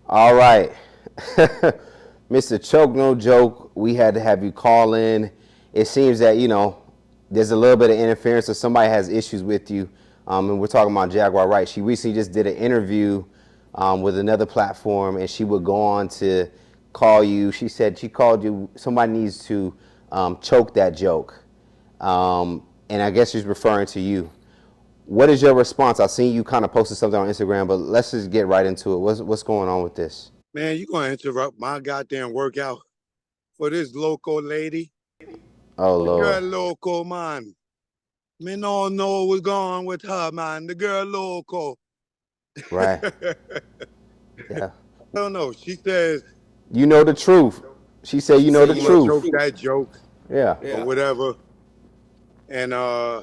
All right. Mr. Choke No Joke, we had to have you call in. It seems that, there's a little bit of interference or somebody has issues with you. And we're talking about Jaguar Wright. She recently just did an interview with another platform, and she would go on to call you. She said she called you, somebody needs to choke that joke. And I guess she's referring to you. What is your response? I seen you kind of posted something on Instagram, but let's just get right into it. What's going on with this? Man, you gonna interrupt my goddamn workout for this local lady? Oh The girl Lord. local, man. Me no know what's going on with her, man. The girl local. Right. I Yeah. don't know. She says You know the truth. She said you know the I'm gonna choke truth. that joke Yeah. or whatever. And I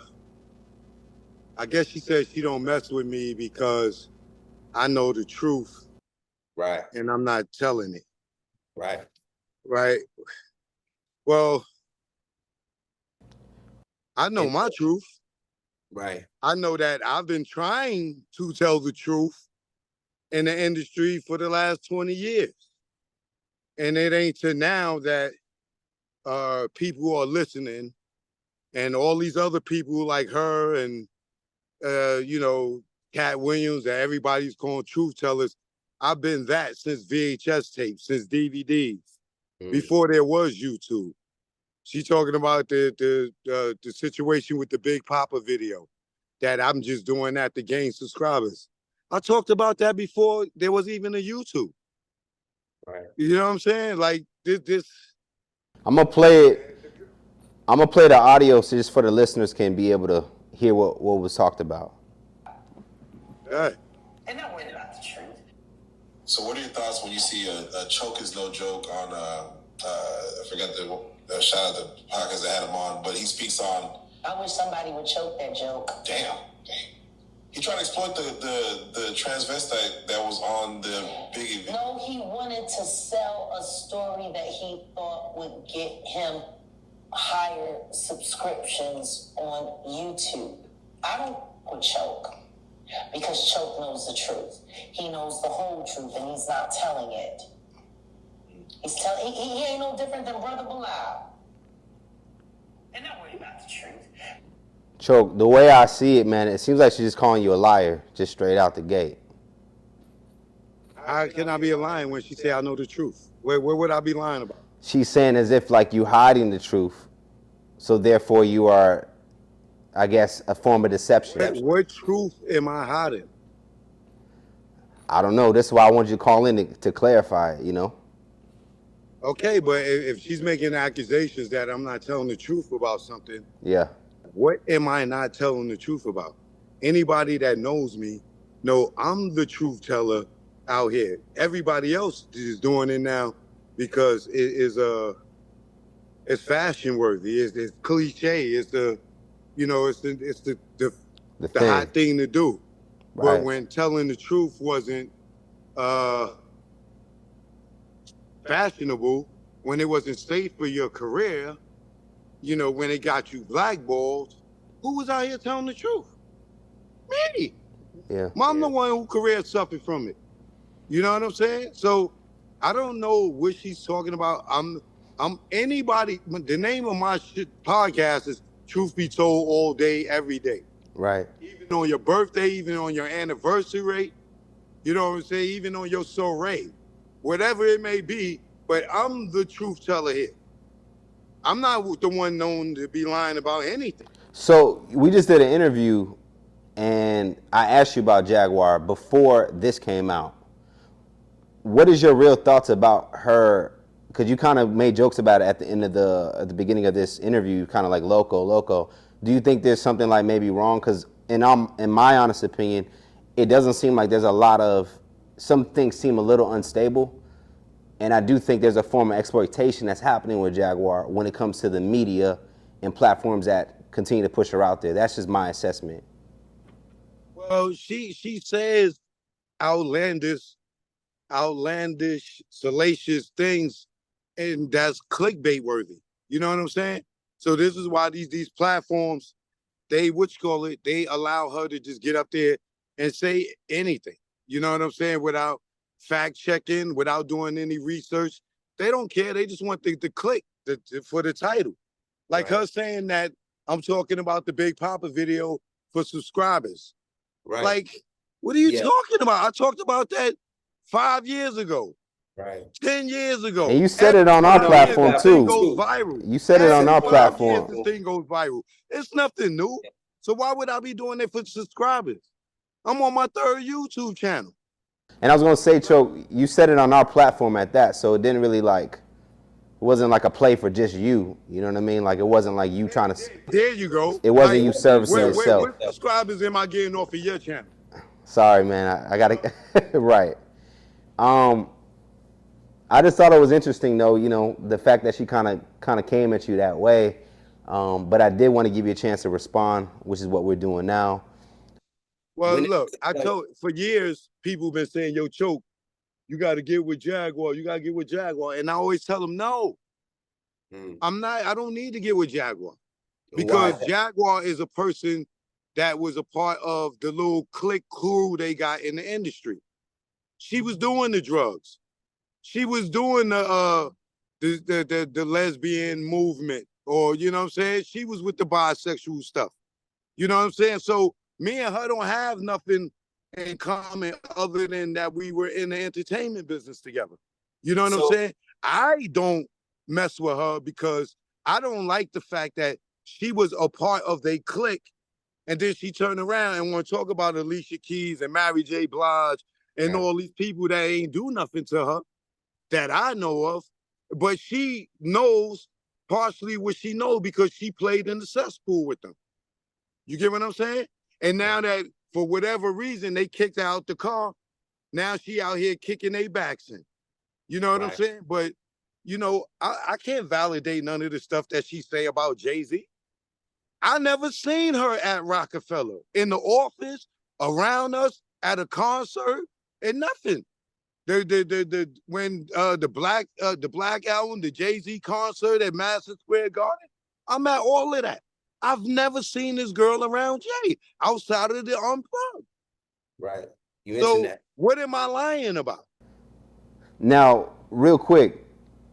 guess she said she don't mess with me because I know the truth Right, and I'm not telling it. right. Right? Well, I know And my truth. right, I know that I've been trying to tell the truth in the industry for the last 20 years. And it ain't to now that people are listening and all these other people like her and Cat Williams and everybody's calling truth tellers. I've been that since VHS tapes, since DVDs, mm, before there was YouTube. She talking about the situation with the Big Papa video, that I'm just doing that to gain subscribers. I talked about that before there was even a YouTube. right. You know what I'm saying? Like this. I'm gonna play it. I'm gonna play the audio so just for the listeners can be able to hear what was talked about. Hey, And not worried about the truth. So, what are your thoughts when you see a choke is no joke on I forgot the shout out the podcast that had him on, but he speaks on. I wish somebody would choke that joke. Damn. He tried to exploit the transvestite that was on the big. No, he wanted to sell a story that he thought would get him higher subscriptions on YouTube. I don't with Choke because Choke knows the truth. He knows the whole truth and he's not telling it. He's telling he ain't no different than Brother Bilal. And not worry about the truth. Choke, the way I see it, man, it seems like she's just calling you a liar, just straight out the gate. how can I be lying when she say I know the truth? Where would I be lying about? She's saying as if like you hiding the truth, so therefore you are, I guess, a form of deception. What truth am I hiding? I don't know. This is why I wanted you to call in to clarify it. Okay, but if she's making accusations that I'm not telling the truth about something, Yeah. what am I not telling the truth about? Anybody that knows me know I'm the truth teller out here. Everybody else is doing it now because it is it's fashion worthy. It's cliche. It's the thing. hot thing to do. Right. But when telling the truth wasn't fashionable, when it wasn't safe for your career, when it got you blackballed, who was out here telling the truth? Me. Yeah. I'm the one who career suffered from it. You know what I'm saying? So I don't know what she's talking about. I'm anybody. The name of my podcast is Truth Be Told All Day, Every Day. Right. Even on your birthday, even on your anniversary, you know what I'm saying? Even on your soiree, whatever it may be. But I'm the truth teller here. I'm not the one known to be lying about anything. So we just did an interview, and I asked you about Jaguar before this came out. What is your real thoughts about her? Because you kind of made jokes about it at the end of at the beginning of this interview, kind of like loco. Do you think there's something like maybe wrong? Because in my honest opinion, it doesn't seem like there's a lot of, some things seem a little unstable. And I do think there's a form of exploitation that's happening with Jaguar when it comes to the media and platforms that continue to push her out there. That's just my assessment. Well, she says outlandish, salacious things, and that's clickbait worthy. You know what I'm saying? So this is why these platforms, they allow her to just get up there and say anything. You know what I'm saying? Without fact checking, without doing any research. They don't care. They just want the click for the title. Like her saying that I'm talking about the Big Papa video for subscribers. Right. Like, what are you talking about? I talked about that 5 years ago. Right. 10 years ago. And you said it on our platform this too. Thing goes viral. You said it on our platform. This thing goes viral. It's nothing new. So why would I be doing it for subscribers? I'm on my 3rd YouTube channel. And I was gonna say, Choke, you said it on our platform at that, so it didn't really it wasn't like a play for just you. You know what I mean? Like it wasn't like you trying to. There you go. It wasn't you servicing yourself. What subscribers am I getting off of your channel? Sorry, man. I gotta right. I just thought it was interesting, though. You know, the fact that she kind of came at you that way. But I did want to give you a chance to respond, which is what we're doing now. Well, look, I told for years people been saying, "Yo, Choke, you got to get with Jaguar. You got to get with Jaguar." And I always tell them, "No, I'm not. I don't need to get with Jaguar because Jaguar is a person that was a part of the little clique crew they got in the industry. She was doing the drugs. She was doing the lesbian movement, or you know what I'm saying. She was with the bisexual stuff. You know what I'm saying. So me and her don't have nothing in common other than that we were in the entertainment business together. You know what I'm saying? I don't mess with her because I don't like the fact that she was a part of their clique, and then she turned around and want to talk about Alicia Keys and Mary J. Blige and all these people that ain't do nothing to her that I know of. But she knows partially what she knows because she played in the cesspool with them. You get what I'm saying? And now that for whatever reason they kicked her out the car, now she out here kicking their backs in. You know what I'm saying? But you know, I can't validate none of the stuff that she say about Jay-Z. I never seen her at Rockefeller, in the office, around us, at a concert, and nothing. When the Black album, the Jay-Z concert at Madison Square Garden, I'm at all of that. I've never seen this girl around Jay outside of the Unplugged. Right. You mentioned that. What am I lying about? Now, real quick,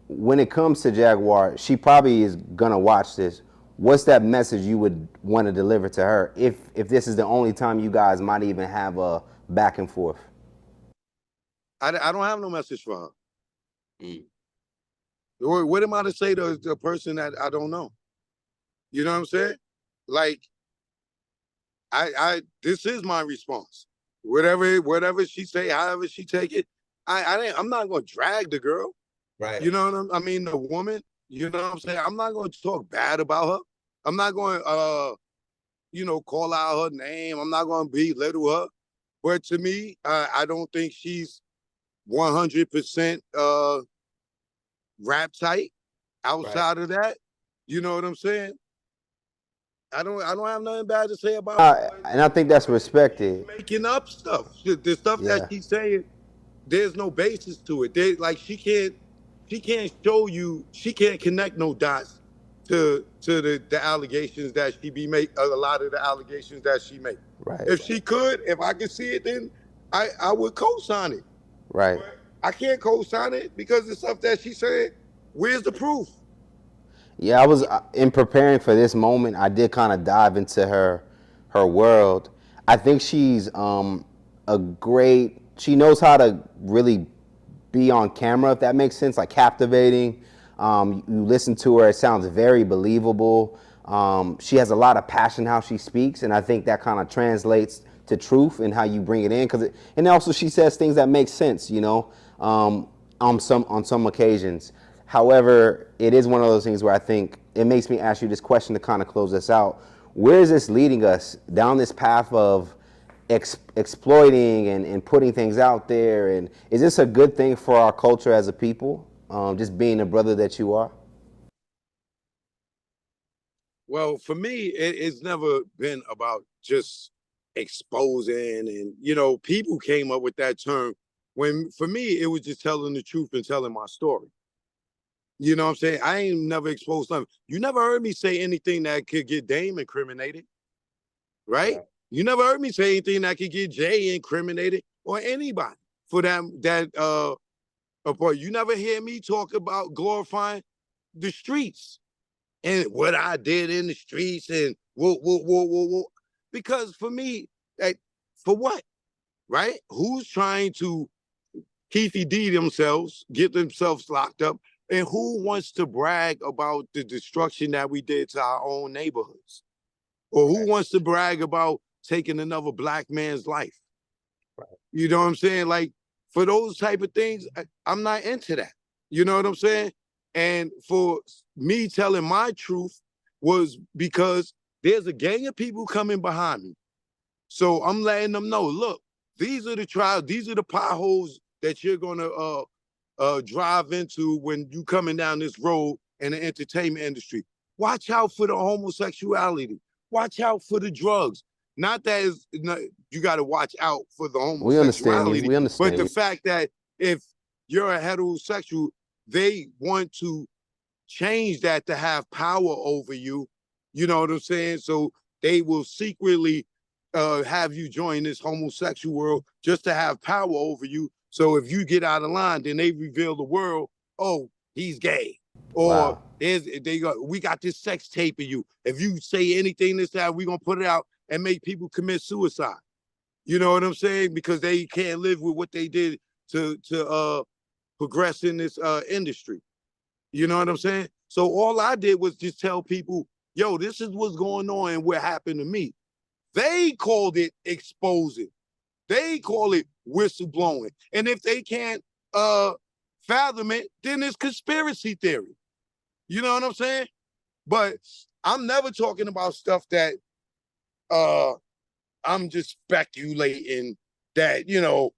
when it comes to Jaguar, she probably is gonna watch this. What's that message you would want to deliver to her if this is the only time you guys might even have a back and forth? I don't have no message for her. What am I to say to the person that I don't know? You know what I'm saying? Like, this is my response. Whatever she say, however she take it, I'm not gonna drag the girl. Right. You know what I mean? The woman. You know what I'm saying? I'm not gonna talk bad about her. I'm not going call out her name. I'm not gonna belittle her. But to me, I don't think she's 100% rap tight. Outside of that, you know what I'm saying? I don't have nothing bad to say about her. And I think that's respected. Making up stuff. The stuff that she's saying, there's no basis to it. She can't show you, she can't connect no dots to the allegations that she be make, a lot of the allegations that she make. Right. If she could, if I could see it, then I would co-sign it. Right. But I can't co-sign it because the stuff that she said, where's the proof? Yeah, I was in preparing for this moment. I did kind of dive into her world. I think she's she knows how to really be on camera, if that makes sense, like captivating. You listen to her, it sounds very believable. She has a lot of passion how she speaks, and I think that kind of translates to truth and how you bring it in. And also she says things that make sense, you know, on some occasions. However, it is one of those things where I think it makes me ask you this question to kind of close this out. Where is this leading us? Down this path of exploiting and putting things out there? And is this a good thing for our culture as a people, just being the brother that you are? Well, for me, it's never been about just exposing. And, you know, people came up with that term when, for me, it was just telling the truth and telling my story. You know what I'm saying? I ain't never exposed something. You never heard me say anything that could get Dame incriminated, right? You never heard me say anything that could get Jay incriminated or anybody. for that part. You never hear me talk about glorifying the streets and what I did in the streets and whoa. Because for me, for what? Right? Who's trying to Keefy D themselves, get themselves locked up, and who wants to brag about the destruction that we did to our own neighborhoods? Or who wants to brag about taking another black man's life? Right. You know what I'm saying? Like, for those type of things, I'm not into that. You know what I'm saying? And for me telling my truth was because there's a gang of people coming behind me. So I'm letting them know, look, these are the trials, these are the potholes that you're gonna drive into when you coming down this road in the entertainment industry. Watch out for the homosexuality. Watch out for the drugs. Not that you got to watch out for the homosexuality, we understand. But the fact that if you're a heterosexual, they want to change that to have power over you. You know what I'm saying? So they will secretly have you join this homosexual world just to have power over you. So if you get out of line, then they reveal the world, oh, he's gay. Or we got this sex tape of you. If you say anything this time, we're going to put it out and make people commit suicide. You know what I'm saying? Because they can't live with what they did to progress in this industry. You know what I'm saying? So all I did was just tell people, yo, this is what's going on and what happened to me. They called it exposing. They call it whistleblowing. And if they can't fathom it, then it's conspiracy theory. You know what I'm saying? But I'm never talking about stuff that I'm just speculating that, you know,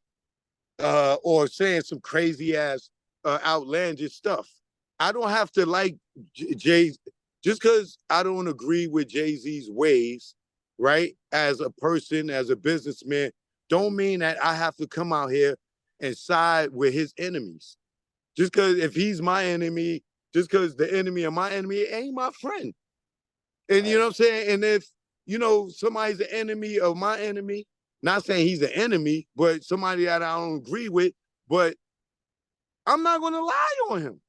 or saying some crazy ass outlandish stuff. I don't have to like Jay, just because I don't agree with Jay-Z's ways, right? As a person, as a businessman, don't mean that I have to come out here and side with his enemies. Just because if he's my enemy, just because the enemy of my enemy ain't my friend. And you know what I'm saying? And if, you know, somebody's the enemy of my enemy, not saying he's an enemy, but somebody that I don't agree with, but I'm not going to lie on him.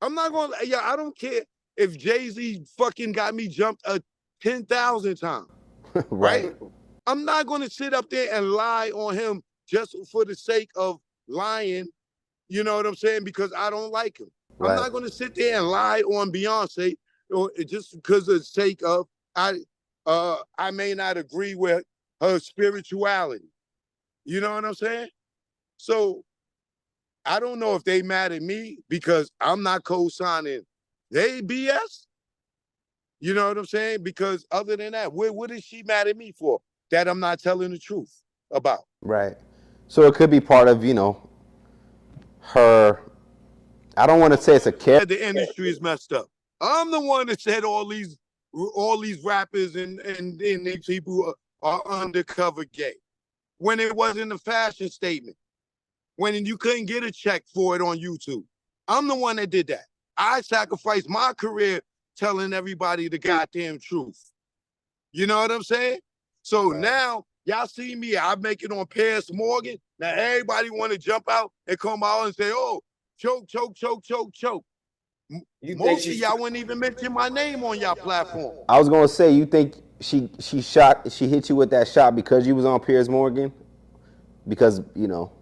I'm not going to, I don't care if Jay-Z fucking got me jumped 10,000 times. Right? I'm not going to sit up there and lie on him just for the sake of lying. You know what I'm saying? Because I don't like him. Right. I'm not going to sit there and lie on Beyonce or just because of the sake of I may not agree with her spirituality. You know what I'm saying? So I don't know if they mad at me because I'm not co-signing they BS. You know what I'm saying? Because other than that, what is she mad at me for? That I'm not telling the truth about. Right. So it could be part of, you know, her, I don't want to say it's a character. The industry is messed up. I'm the one that said all these rappers and these people are undercover gay. When it wasn't a fashion statement. When you couldn't get a check for it on YouTube. I'm the one that did that. I sacrificed my career telling everybody the goddamn truth. You know what I'm saying? So now, y'all see me, I make it on Piers Morgan. Now everybody want to jump out and come out and say, oh, choke. Most of y'all wouldn't even mention my name on y'all platform. I was going to say, you think she hit you with that shot because you was on Piers Morgan? Because, you know,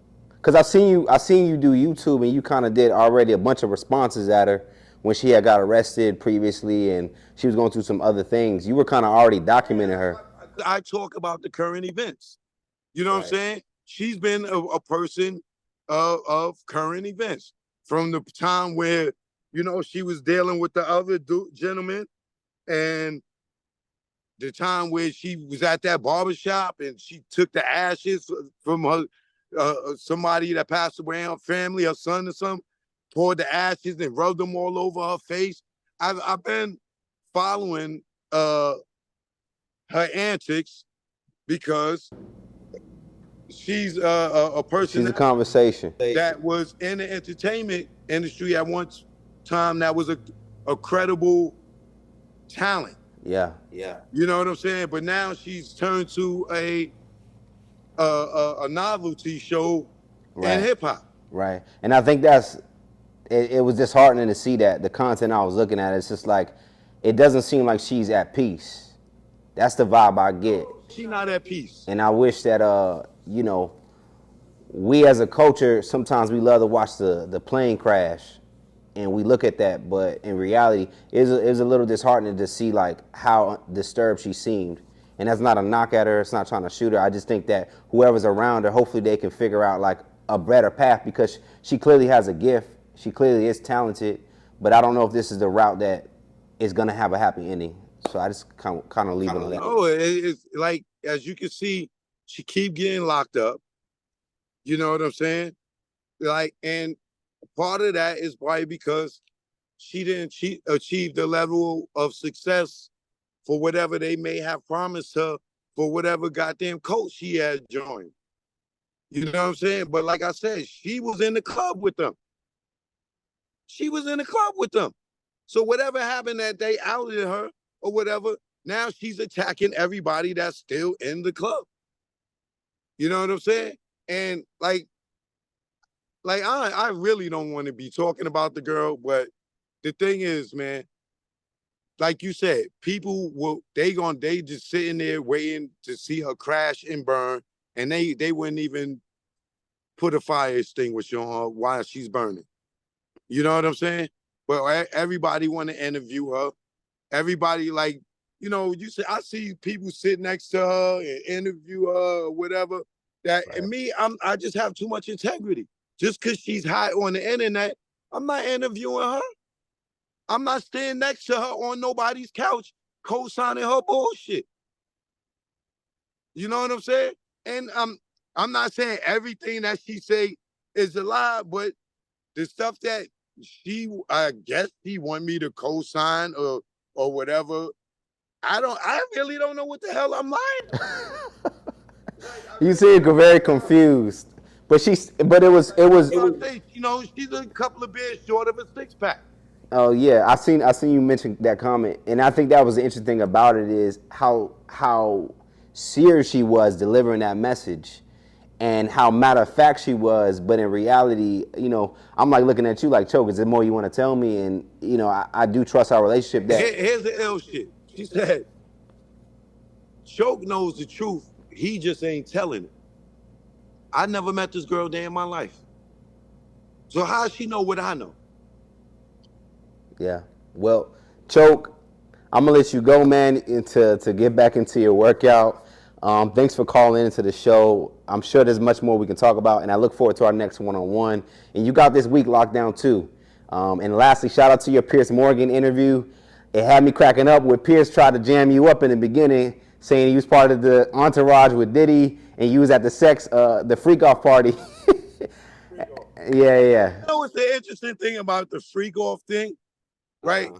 because I seen you do YouTube and you kind of did already a bunch of responses at her when she had got arrested previously and she was going through some other things. You were kind of already documenting her. I talk about the current events. You know what I'm saying? She's been a person of current events from the time where, you know, she was dealing with the other gentleman and the time where she was at that barbershop and she took the ashes from her somebody that passed away in her family, her son or something, poured the ashes and rubbed them all over her face. I've been following her antics because she's a person. She's a conversation that was in the entertainment industry at one time that was a credible talent. Yeah. You know what I'm saying? But now she's turned to a a novelty show in Right. hip hop. Right. And I think that's it was disheartening to see that the content I was looking at, it's just like it doesn't seem like she's at peace. That's the vibe I get. She not at peace. And I wish that we as a culture, sometimes we love to watch the plane crash, and we look at that, but in reality, it was a little disheartening to see like how disturbed she seemed. And that's not a knock at her. It's not trying to shoot her. I just think that whoever's around her, hopefully they can figure out like a better path, because she clearly has a gift. She clearly is talented, but I don't know if this is the route that is gonna have a happy ending. So I just kind of leave it on that. Oh, it's like, as you can see, she keep getting locked up. You know what I'm saying? Like, and part of that is probably because she didn't achieve the level of success for whatever they may have promised her for whatever goddamn coach she had joined. You know what I'm saying? But like I said, she was in the club with them. She was in the club with them. So whatever happened that they outed her or whatever, now she's attacking everybody that's still in the club. You know what I'm saying? And like I really don't want to be talking about the girl, but the thing is, man, like you said, people they just sitting there waiting to see her crash and burn, and they wouldn't even put a fire extinguisher on her while she's burning. You know what I'm saying? But everybody want to interview her. Everybody, like, I see people sit next to her and interview her or whatever. That right. And me, I just have too much integrity. Just because she's hot on the internet, I'm not interviewing her. I'm not staying next to her on nobody's couch co-signing her bullshit. You know what I'm saying? And I'm not saying everything that she say is a lie, but the stuff that I guess she want me to co-sign or whatever, I really don't know what the hell I'm lying. You seem very confused. But it was. She's a couple of beers short of a six-pack. Oh yeah, I seen you mention that comment, and I think that was the interesting thing about it is how serious she was delivering that message, and how matter of fact she was. But in reality, I'm like looking at you like, Choke, is there more you want to tell me? And I do trust our relationship. Here's the ill shit. She said, Choke knows the truth. He just ain't telling it. I never met this girl day in my life. So how does she know what I know? Yeah. Well, Choke, I'm gonna let you go, man, to get back into your workout. Thanks for calling into the show. I'm sure there's much more we can talk about, and I look forward to our next one-on-one. And you got this week locked down too. And lastly, shout out to your Piers Morgan interview. It had me cracking up when Piers tried to jam you up in the beginning, saying he was part of the entourage with Diddy, and you was at the freak-off party. Yeah. You know what's the interesting thing about the freak-off thing, right?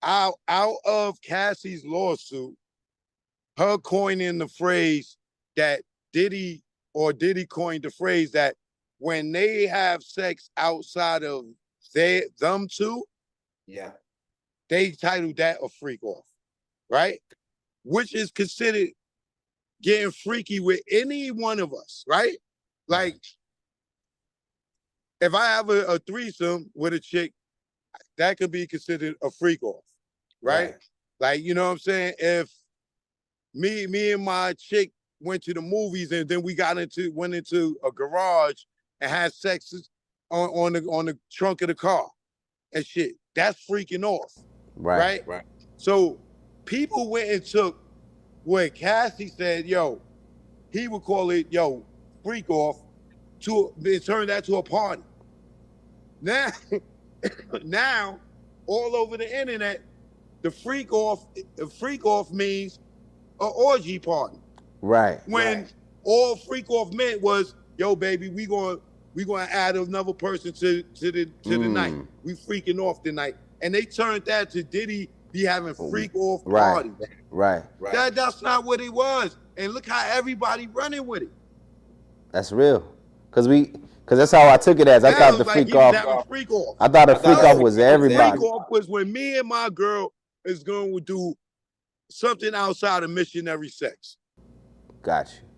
Out of Cassie's lawsuit, her coining the phrase that Diddy coined the phrase that when they have sex outside of them two, yeah, they titled that a freak off, right? Which is considered getting freaky with any one of us, right? Like, if I have a threesome with a chick, that could be considered a freak off, right? Like, you know what I'm saying? If me and my chick went to the movies and then we went into a garage and had sex on the trunk of the car and shit, that's freaking off, right? So people went and took what Cassie said, he would call it, freak off, it turned that to a party. Now, all over the internet, the freak off means an orgy party. Right. When all freak off meant was, baby, we gonna add another person to the night. We freaking off tonight. And they turned that to Diddy be having freak off parties. Right. That's not what it was. And look how everybody running with it. That's real. Cause that's how I took it as. I thought the freak off. I thought the freak off was everybody. Freak off was when me and my girl is going to do something outside of missionary sex. Got you.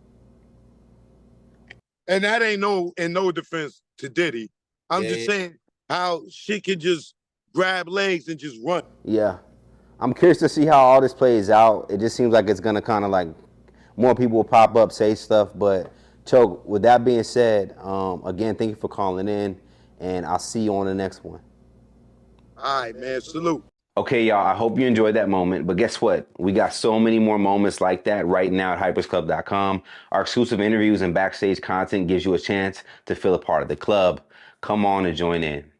And that ain't in no defense to Diddy. I'm just Yeah. saying how she can just grab legs and just run. Yeah. I'm curious to see how all this plays out. It just seems like it's gonna kind of like more people will pop up, say stuff. But Choke, with that being said, again, thank you for calling in, and I'll see you on the next one. All right, man. Salute. Okay, y'all, I hope you enjoyed that moment, but guess what? We got so many more moments like that right now at hypersclub.com. Our exclusive interviews and backstage content gives you a chance to feel a part of the club. Come on and join in.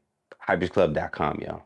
hypersclub.com, y'all.